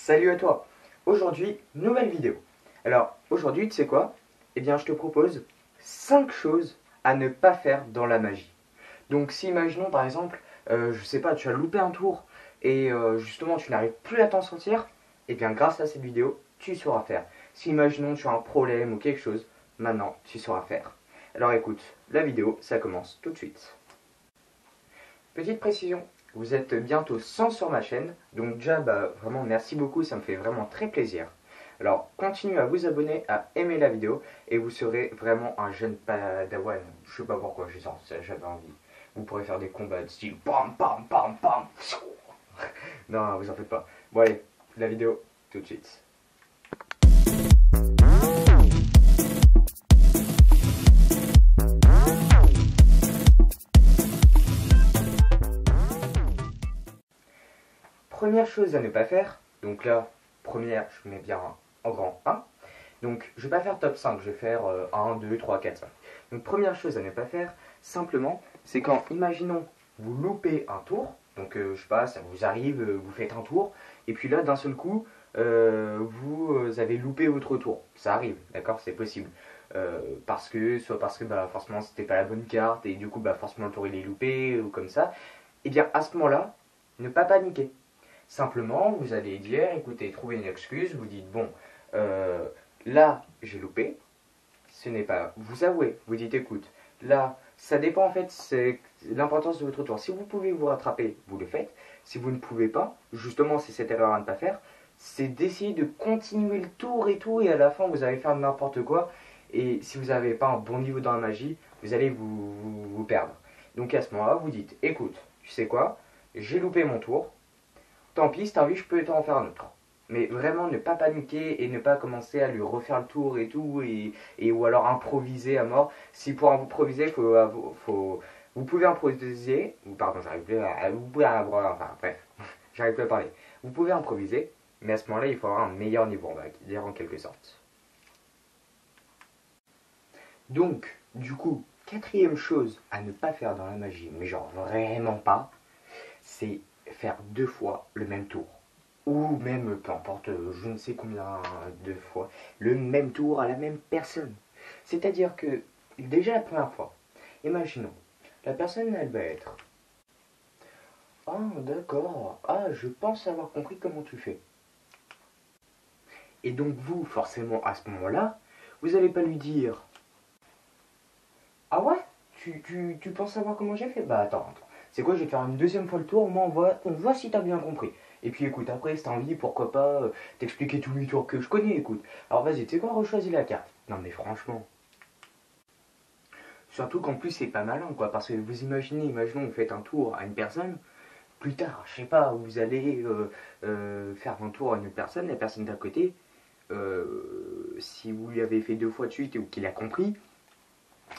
Salut à toi. Aujourd'hui, nouvelle vidéo. Alors, aujourd'hui, tu sais quoi? Eh bien, je te propose 5 choses à ne pas faire dans la magie. Donc, si imaginons par exemple, je sais pas, tu as loupé un tour et justement tu n'arrives plus à t'en sortir, eh bien, grâce à cette vidéo, tu sauras faire. Si imaginons tu as un problème ou quelque chose, maintenant tu sauras faire. Alors écoute, la vidéo, ça commence tout de suite. Petite précision, vous êtes bientôt 100 sur ma chaîne, donc déjà vraiment merci beaucoup, ça me fait vraiment très plaisir. Alors continuez à vous abonner, à aimer la vidéo et vous serez vraiment un jeune padawan. Je sais pas pourquoi j'ai ça, j'avais envie. Vous pourrez faire des combats de style pam pam pam pam. Non, vous en faites pas. Bon allez, la vidéo tout de suite. Première chose à ne pas faire, donc là, première, je mets bien en grand 1. Donc je vais pas faire top 5, je vais faire 1, 2, 3, 4, 5. Donc première chose à ne pas faire, simplement, c'est quand, imaginons, vous loupez un tour, donc je sais pas, ça vous arrive, vous faites un tour, et puis là, d'un seul coup, vous avez loupé votre tour. Ça arrive, d'accord, c'est possible. Soit parce que forcément c'était pas la bonne carte, et du coup forcément le tour il est loupé, ou comme ça. Et bien à ce moment-là, ne pas paniquer. Simplement, vous allez dire, écoutez, trouvez une excuse, vous dites, bon, là, j'ai loupé, ce n'est pas, vous avouez, vous dites, écoute, là, ça dépend en fait, c'est l'importance de votre tour. Si vous pouvez vous rattraper, vous le faites. Si vous ne pouvez pas, justement, c'est cette erreur à ne pas faire, c'est d'essayer de continuer le tour et tout, et à la fin, vous allez faire n'importe quoi. Et si vous n'avez pas un bon niveau dans la magie, vous allez vous perdre. Donc à ce moment-là, vous dites, écoute, tu sais quoi, j'ai loupé mon tour, tant pis, si t'as envie, je peux t'en faire un autre. Mais vraiment ne pas paniquer et ne pas commencer à lui refaire le tour et tout, ou alors improviser à mort. Si pour improviser, vous pouvez improviser, ou pardon, j'arrive plus enfin bref, j'arrive plus à parler. Vous pouvez improviser, mais à ce moment-là, il faut avoir un meilleur niveau, on va dire en quelque sorte. Donc, du coup, quatrième chose à ne pas faire dans la magie, mais genre vraiment pas, c'est faire 2 fois le même tour. Ou même, peu importe, je ne sais combien de fois, le même tour à la même personne. C'est-à-dire que, déjà la première fois, imaginons, la personne, elle va être ah, d'accord, ah, je pense avoir compris comment tu fais. Et donc, vous, forcément, à ce moment-là, vous n'allez pas lui dire ah ouais, tu penses savoir comment j'ai fait? Bah, attends. C'est quoi, je vais faire une deuxième fois le tour, moi, on voit si t'as bien compris. Et puis écoute, après, si t'as envie, pourquoi pas t'expliquer tous les tours que je connais, écoute. Alors vas-y, tu sais quoi, rechoisis la carte. Non mais franchement. Surtout qu'en plus, c'est pas malin, quoi, parce que vous imaginez, imaginons, vous faites un tour à une personne, plus tard, je sais pas, vous allez faire un tour à une personne, la personne d'à côté, si vous lui avez fait 2 fois de suite ou qu'il a compris,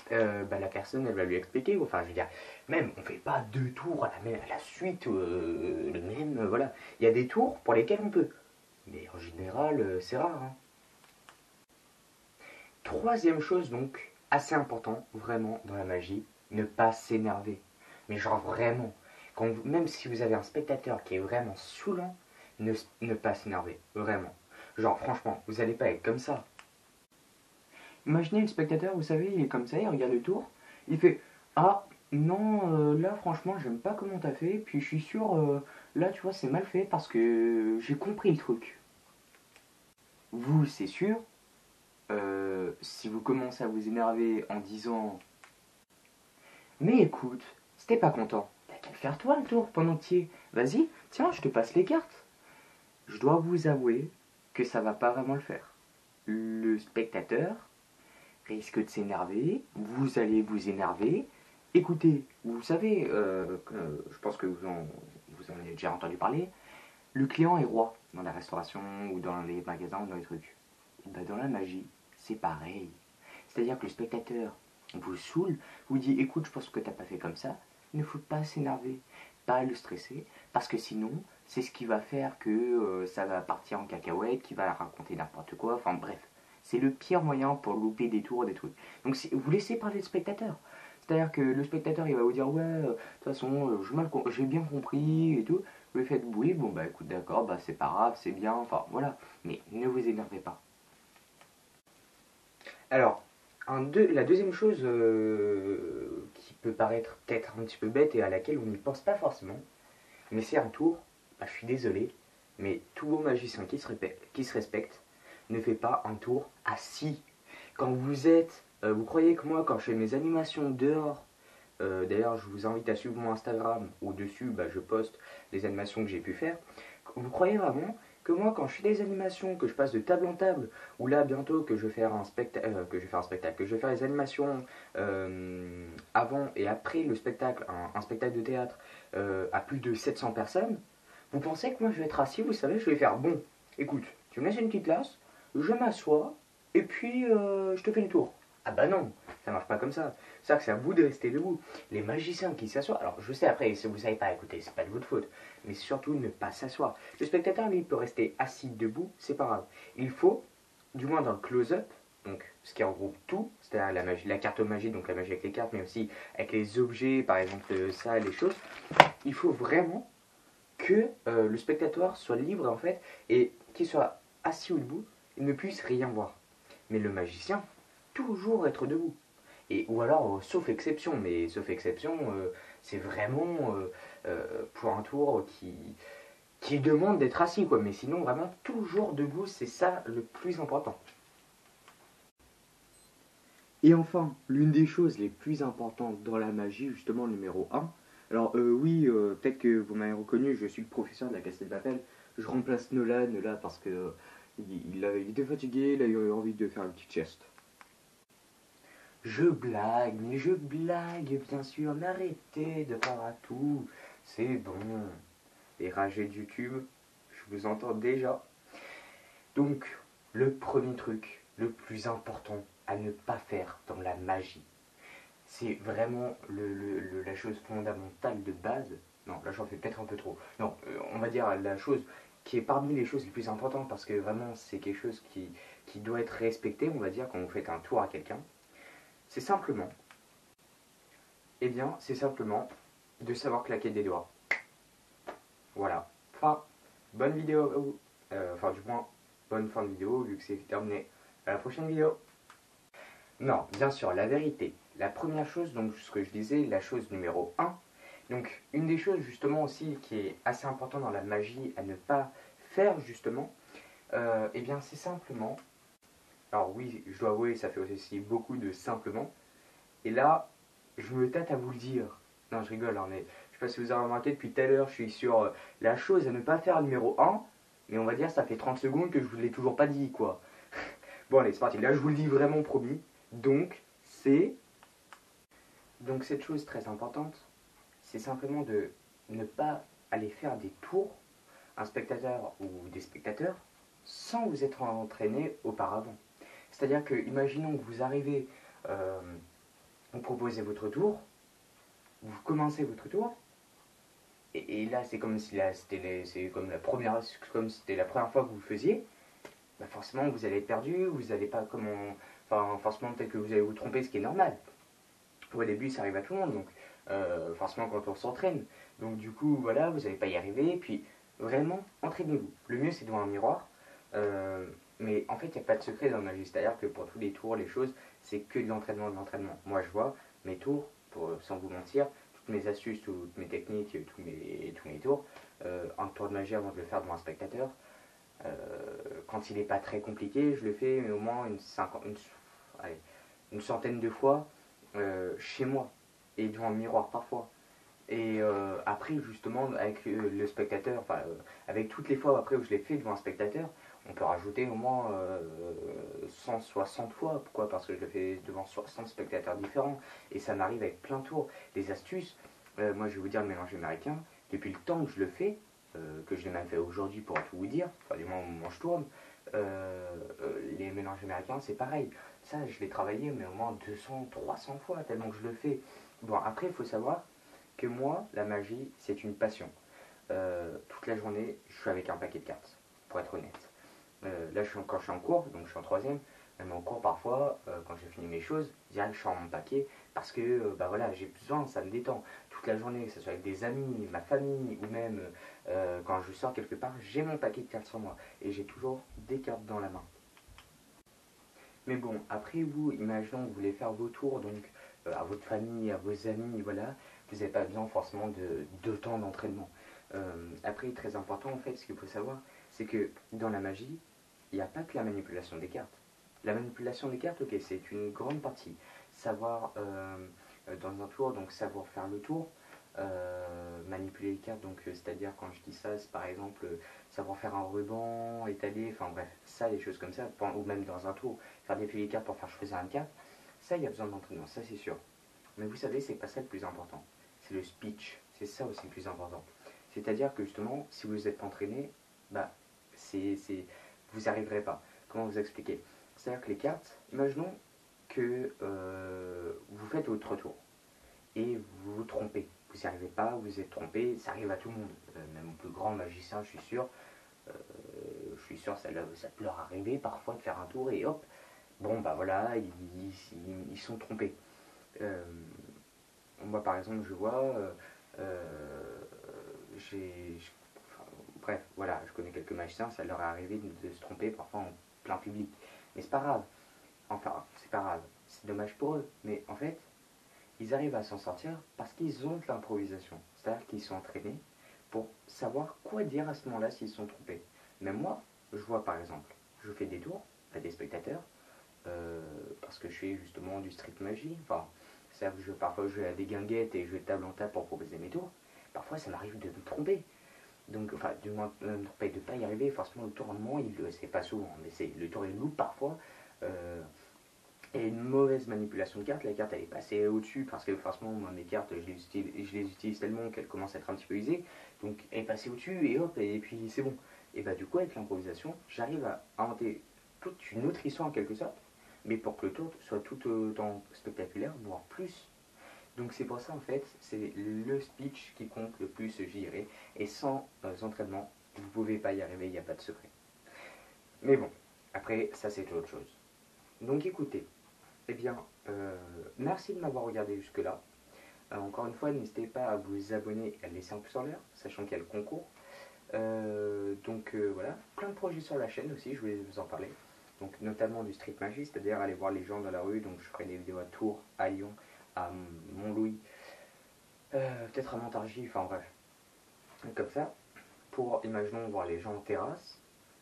la personne, elle va lui expliquer. Enfin, je veux dire, même, on fait pas 2 tours à la suite, le même, voilà. Il y a des tours pour lesquels on peut. Mais en général, c'est rare. Hein. Troisième chose, donc, assez important, vraiment, dans la magie, ne pas s'énerver. Mais genre vraiment, même si vous avez un spectateur qui est vraiment saoulant, ne pas s'énerver. Vraiment. Genre, franchement, vous allez pas être comme ça. Imaginez le spectateur, vous savez, il est comme ça, il regarde le tour, il fait ah non, là franchement j'aime pas comment t'as fait, puis je suis sûr, là tu vois c'est mal fait parce que j'ai compris le truc. Vous, c'est sûr, si vous commencez à vous énerver en disant mais écoute, si t'es pas content, t'as qu'à le faire toi le tour pendant entier. Vas-y, tiens, je te passe les cartes. Je dois vous avouer que ça va pas vraiment le faire. Le spectateur risque de s'énerver, vous allez vous énerver. Écoutez, vous savez, je pense que vous en avez déjà entendu parler, le client est roi dans la restauration ou dans les magasins ou dans les trucs. Et ben dans la magie, c'est pareil. C'est-à-dire que le spectateur vous saoule, vous dit écoute, je pense que t'as pas fait comme ça, il ne faut pas s'énerver, pas le stresser, parce que sinon, c'est ce qui va faire que ça va partir en cacahuète, qui va raconter n'importe quoi, enfin bref. C'est le pire moyen pour louper des tours, des trucs. Donc vous laissez parler le spectateur. C'est-à-dire que le spectateur, il va vous dire, ouais, de toute façon, j'ai bien compris et tout. Vous lui faites, oui, bon, bah écoute, d'accord, bah c'est pas grave, c'est bien, enfin voilà. Mais ne vous énervez pas. Alors, la deuxième chose qui peut paraître peut-être un petit peu bête et à laquelle on n'y pense pas forcément, mais c'est un tour, bah, je suis désolé, mais tout beau magicien qui se respecte ne fait pas un tour assis. Quand vous croyez que moi, quand je fais mes animations dehors, d'ailleurs, je vous invite à suivre mon Instagram. Au-dessus, bah, je poste les animations que j'ai pu faire. Vous croyez vraiment que moi, quand je fais des animations, que je passe de table en table, ou là, bientôt, que je vais faire un spectacle, que je vais faire les animations avant et après le spectacle, un spectacle de théâtre, à plus de 700 personnes, vous pensez que moi, je vais être assis, vous savez, je vais faire, bon, écoute, tu me laisses une petite place, je m'assois, et puis je te fais le tour. Ah bah non, ça marche pas comme ça. C'est-à-dire que c'est à vous de rester debout. Les magiciens qui s'assoient, alors je sais après, si vous savez pas, écoutez, c'est pas de votre faute, mais surtout ne pas s'asseoir. Le spectateur, lui, peut rester assis debout, c'est pas grave. Il faut, du moins dans le close-up, donc ce qui regroupe tout, c'est-à-dire la magie, la carte magie, donc la magie avec les cartes, mais aussi avec les objets, par exemple ça, les choses, il faut vraiment que le spectateur soit libre en fait, et qu'il soit assis ou debout, il ne puisse rien voir. Mais le magicien, toujours être debout. Et, ou alors, sauf exception, mais sauf exception, c'est vraiment pour un tour qui demande d'être assis, quoi. Mais sinon, vraiment, toujours debout, c'est ça le plus important. Et enfin, l'une des choses les plus importantes dans la magie, justement, numéro un. Alors, oui, peut-être que vous m'avez reconnu, je suis le professeur de la Castel de Papel. Je remplace Nolan là parce que il était fatigué, il a eu envie de faire une petite sieste. Je blague, mais je blague, bien sûr, mais arrêtez de faire à tout. C'est bon. Les rageux de YouTube, je vous entends déjà. Donc, le premier truc, le plus important à ne pas faire dans la magie, c'est vraiment la chose fondamentale de base. Non, là j'en fais peut-être un peu trop. Non, on va dire la chose qui est parmi les choses les plus importantes parce que vraiment c'est quelque chose qui doit être respecté, on va dire, quand vous faites un tour à quelqu'un. C'est simplement, eh bien, c'est simplement de savoir claquer des doigts. Voilà. Enfin, bonne vidéo, enfin du moins, bonne fin de vidéo vu que c'est terminé. À la prochaine vidéo. Non, bien sûr, la vérité. La première chose, donc ce que je disais, la chose numéro un. Donc une des choses justement aussi qui est assez importante dans la magie à ne pas faire justement, eh bien c'est simplement, alors oui, je dois avouer, ça fait aussi beaucoup de simplement, et là, je me tâte à vous le dire. Non, je rigole, hein, mais je sais pas si vous avez remarqué, depuis tout à l'heure, je suis sur la chose à ne pas faire numéro un, mais on va dire ça fait 30 secondes que je vous l'ai toujours pas dit, quoi. Bon, allez, c'est parti. Là, je vous le dis vraiment promis. Donc, Donc cette chose très importante, c'est simplement de ne pas aller faire des tours, un spectateur ou des spectateurs, sans vous être entraîné auparavant. C'est-à-dire que, imaginons que vous arrivez, euh, vous proposez votre tour, vous commencez votre tour, et là c'est comme si c'est comme comme si c'était la première fois que vous le faisiez, bah forcément vous allez être perdu, vous n'allez pas comment, enfin forcément peut-être que vous allez vous tromper, ce qui est normal. Au début ça arrive à tout le monde, donc forcément quand on s'entraîne, donc du coup voilà, vous n'allez pas y arriver, et puis vraiment entraînez-vous. Le mieux c'est devant un miroir, euh, mais en fait il n'y a pas de secret dans la magie, c'est-à-dire que pour tous les tours, les choses, c'est que de l'entraînement, de l'entraînement. Moi je vois mes tours, sans vous mentir, toutes mes astuces, toutes mes techniques, tous mes tours, un tour de magie avant de le faire devant un spectateur, euh, quand il n'est pas très compliqué, je le fais au moins allez, une centaine de fois chez moi et devant le miroir parfois. Et après, justement, avec le spectateur, enfin, avec toutes les fois après où je l'ai fait devant un spectateur, on peut rajouter au moins 160 fois. Pourquoi? Parce que je le fais devant 60 spectateurs différents. Et ça m'arrive avec plein de tours. Des astuces, moi je vais vous dire le mélange américain, depuis le temps que je le fais, que je l'ai même fait aujourd'hui pour tout vous dire, enfin du moins au moment où je tourne, les mélanges américains c'est pareil. Ça je l'ai travaillé mais au moins 200, 300 fois tellement que je le fais. Bon après il faut savoir que moi la magie c'est une passion. Toute la journée je suis avec un paquet de cartes, pour être honnête. Là quand je suis en cours, donc je suis en troisième, même en cours parfois, quand j'ai fini mes choses, direct je sors mon paquet, parce que bah voilà, j'ai besoin, ça me détend toute la journée, que ce soit avec des amis, ma famille ou même quand je sors quelque part, j'ai mon paquet de cartes sur moi et j'ai toujours des cartes dans la main. Mais bon, après vous, imaginons que vous voulez faire vos tours, donc à votre famille, à vos amis, voilà, vous n'avez pas besoin forcément de temps d'entraînement. Après, très important en fait, ce qu'il faut savoir, c'est que dans la magie, il n'y a pas que la manipulation des cartes. La manipulation des cartes, ok, c'est une grande partie. Savoir dans un tour, donc savoir faire le tour, manipuler les cartes, donc c'est-à-dire quand je dis ça, c'est par exemple savoir faire un ruban, étaler, enfin bref, ça, des choses comme ça, ou même dans un tour, faire défiler les cartes pour faire choisir une carte, ça, il y a besoin d'entraînement, ça c'est sûr. Mais vous savez, c'est pas ça le plus important. C'est le speech, c'est ça aussi le plus important. C'est-à-dire que justement, si vous êtes entraîné, bah, vous n'y arriverez pas. Comment vous expliquer? C'est-à-dire que les cartes, imaginons que vous faites votre tour et vous vous trompez. Vous n'y arrivez pas, vous êtes trompé, ça arrive à tout le monde. Même au plus grand magicien, je suis sûr ça peut leur arriver parfois de faire un tour et hop, bon bah voilà, ils sont trompés. Euh, Moi par exemple, je vois, enfin, bref, voilà, je connais quelques magiciens, ça leur est arrivé de se tromper parfois en plein public. Mais c'est pas grave, enfin, c'est pas grave, c'est dommage pour eux, mais en fait, ils arrivent à s'en sortir parce qu'ils ont de l'improvisation. C'est-à-dire qu'ils sont entraînés pour savoir quoi dire à ce moment-là s'ils se sont trompés. Même moi, je vois par exemple, je fais des tours à des spectateurs parce que je fais justement du street magie. Enfin, parfois je vais à des guinguettes et je vais de table en table pour proposer mes tours. Parfois ça m'arrive de me tromper. Donc, enfin, du moins, de ne pas y arriver. Forcément, le tournement, c'est pas souvent, mais le tour est loup parfois. Euh, et une mauvaise manipulation de carte, la carte elle est passée au-dessus parce que forcément moi mes cartes je les utilise tellement qu'elles commencent à être un petit peu usées, donc elle est passée au-dessus et hop et puis c'est bon. Et bah du coup avec l'improvisation j'arrive à inventer toute une autre histoire en quelque sorte, mais pour que le tour soit tout autant spectaculaire, voire plus. Donc c'est pour ça en fait c'est le speech qui compte le plus je dirais, et sans entraînement vous pouvez pas y arriver, il n'y a pas de secret. Mais bon, après ça c'est autre chose. Donc écoutez, eh bien, merci de m'avoir regardé jusque-là. Encore une fois, n'hésitez pas à vous abonner et à laisser un pouce en l'air, sachant qu'il y a le concours. Voilà, plein de projets sur la chaîne aussi, je voulais vous en parler. Donc notamment du street magie, c'est-à-dire aller voir les gens dans la rue. Donc je ferai des vidéos à Tours, à Lyon, à Montlouis, peut-être à Montargis, enfin bref. Comme ça, pour, imaginons, voir les gens en terrasse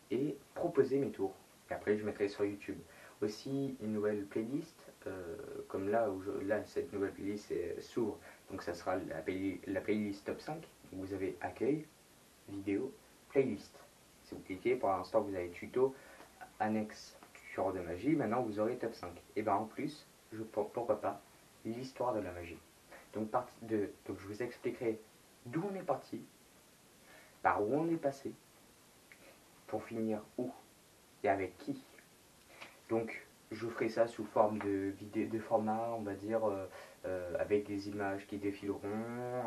et proposer mes tours. Et après, je mettrai sur YouTube. Aussi, une nouvelle playlist, comme là, cette nouvelle playlist s'ouvre, donc ça sera la playlist top 5. Donc vous avez accueil, vidéo, playlist. Si vous cliquez, pour l'instant, vous avez tuto, annexe, tueur de magie. Maintenant, vous aurez top 5. Et bien en plus, pourquoi pas, l'histoire de la magie. Donc je vous expliquerai d'où on est parti, par où on est passé, pour finir où et avec qui. Donc je ferai ça sous forme de format, on va dire, avec des images qui défileront,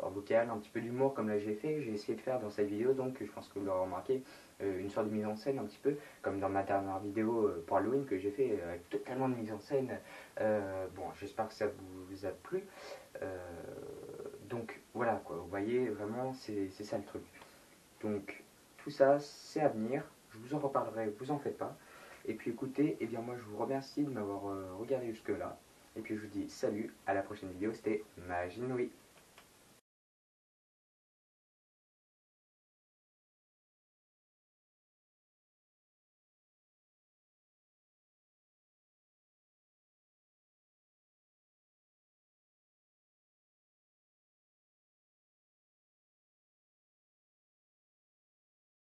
en vocal, un petit peu d'humour comme là j'ai fait. J'ai essayé de faire dans cette vidéo, donc je pense que vous l'aurez remarqué, une sorte de mise en scène un petit peu, comme dans ma dernière vidéo pour Halloween que j'ai fait, avec totalement de mise en scène. Bon, j'espère que ça vous a plu. Donc voilà, quoi, vous voyez, vraiment, c'est ça le truc. Donc tout ça, c'est à venir. Je vous en reparlerai, vous en faites pas. Et puis écoutez, eh bien moi je vous remercie de m'avoir regardé jusque là. Et puis je vous dis salut, à la prochaine vidéo, c'était Magie Nourrie.